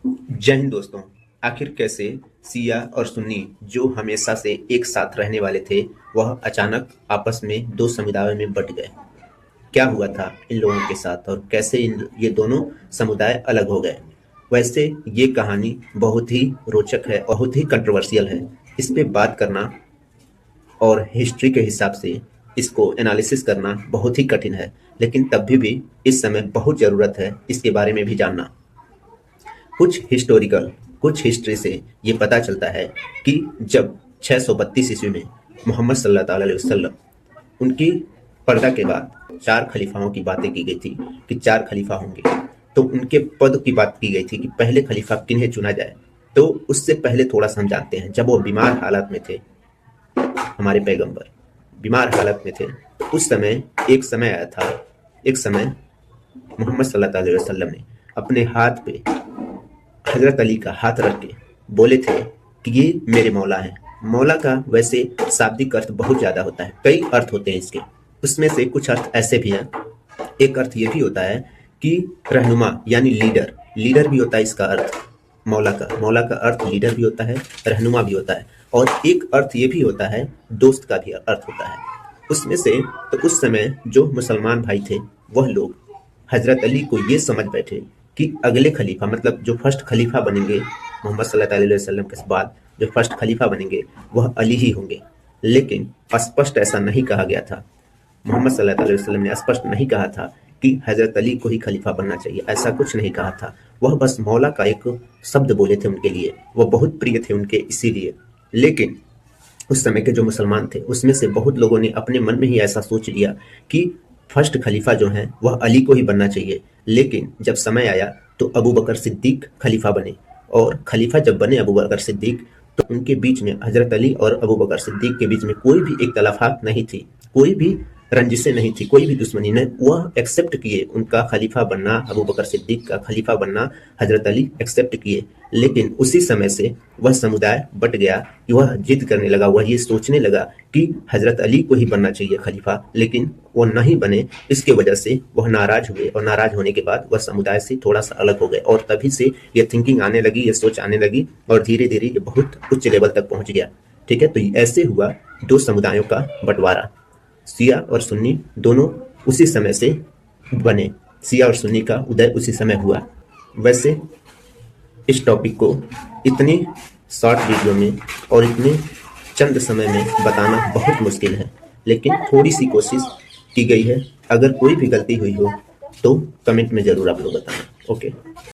जय हिंद दोस्तों। आखिर कैसे शिया और सुन्नी जो हमेशा से एक साथ रहने वाले थे, वह अचानक आपस में दो समुदायों में बट गए। क्या हुआ था इन लोगों के साथ और कैसे ये दोनों समुदाय अलग हो गए। वैसे ये कहानी बहुत ही रोचक है, बहुत ही कंट्रोवर्शियल है। इस पे बात करना और हिस्ट्री के हिसाब से इसको एनालिसिस करना बहुत ही कठिन है, लेकिन तब भी इस समय बहुत ज़रूरत है इसके बारे में भी जानना। कुछ हिस्ट्री से ये पता चलता है कि जब 632 ईस्वी में मोहम्मद सल्लल्लाहु अलैहि वसल्लम उनकी पर्दा के बाद चार खलीफाओं की बातें की गई थी कि चार खलीफा होंगे, तो उनके पद की बात की गई थी कि पहले खलीफा किन्हें चुना जाए। तो उससे पहले थोड़ा सा हम जानते हैं, जब वो बीमार हालत में थे, हमारे पैगंबर बीमार हालत में थे, उस समय एक समय मोहम्मद सल्लल्लाहु अलैहि वसल्लम ने अपने हाथ पे हजरत अली का हाथ रख के बोले थे कि ये मेरे मौला हैं। मौला का वैसे शाब्दिक अर्थ बहुत ज़्यादा होता है, कई अर्थ होते हैं इसके। उसमें से कुछ अर्थ ऐसे भी हैं। एक अर्थ ये भी होता है कि रहनुमा यानी लीडर, लीडर भी होता है इसका अर्थ। मौला का अर्थ लीडर भी होता है, रहनुमा भी होता है। और एक अर्थ ये भी होता है, दोस्त का भी अर्थ होता है। उसमें से तो उस समय जो मुसलमान भाई थे, वह लोग हजरत अली को ये समझ बैठे कि अगले खलीफा, मतलब जो फर्स्ट खलीफा बनेंगे मोहम्मद सल्लल्लाहु अलैहि वसल्लम के बाद जो फर्स्ट खलीफा बनेंगे वह अली ही होंगे। लेकिन स्पष्ट ऐसा नहीं कहा गया था। मोहम्मद सल्लल्लाहु अलैहि वसल्लम ने स्पष्ट नहीं कहा था कि हजरत अली को ही खलीफा बनना चाहिए, ऐसा कुछ नहीं कहा था। वह बस मौला का एक शब्द बोले थे उनके लिए, वह बहुत प्रिय थे उनके इसीलिए। लेकिन उस समय के जो मुसलमान थे उसमें से बहुत लोगों ने अपने मन में ही ऐसा सोच लिया कि फर्स्ट खलीफा जो है वह अली को ही बनना चाहिए। लेकिन जब समय आया तो अबू बकर सिद्दीक खलीफा बने, और खलीफा जब बने अबू बकर सिद्दीक, तो उनके बीच में हजरत अली और अबू बकर सिद्दीक के बीच में कोई भी इख्तलाफात नहीं थी, कोई भी रंजिशें नहीं थी, कोई भी दुश्मनी नहीं। वह एक्सेप्ट किए उनका खलीफा बनना, अबू बकर सिद्दीक का खलीफा बनना हजरत अली एक्सेप्ट किए। लेकिन उसी समय से वह समुदाय बट गया कि वह जिद करने लगा, वह ये सोचने लगा कि हजरत अली को ही बनना चाहिए खलीफा, लेकिन वो नहीं बने। इसके वजह से वह नाराज हुए, और नाराज होने के बाद वह समुदाय से थोड़ा सा अलग हो गए। और तभी से ये थिंकिंग आने लगी, ये सोच आने लगी, और धीरे धीरे ये बहुत उच्च लेवल तक पहुंच गया। ठीक है, तो ऐसे हुआ दो समुदायों का बंटवारा। शिया और सुन्नी दोनों उसी समय से बने, शिया और सुन्नी का उदय उसी समय हुआ। वैसे इस टॉपिक को इतनी शॉर्ट वीडियो में और इतने चंद समय में बताना बहुत मुश्किल है, लेकिन थोड़ी सी कोशिश की गई है। अगर कोई भी गलती हुई हो तो कमेंट में ज़रूर आप लोग बताना। ओके।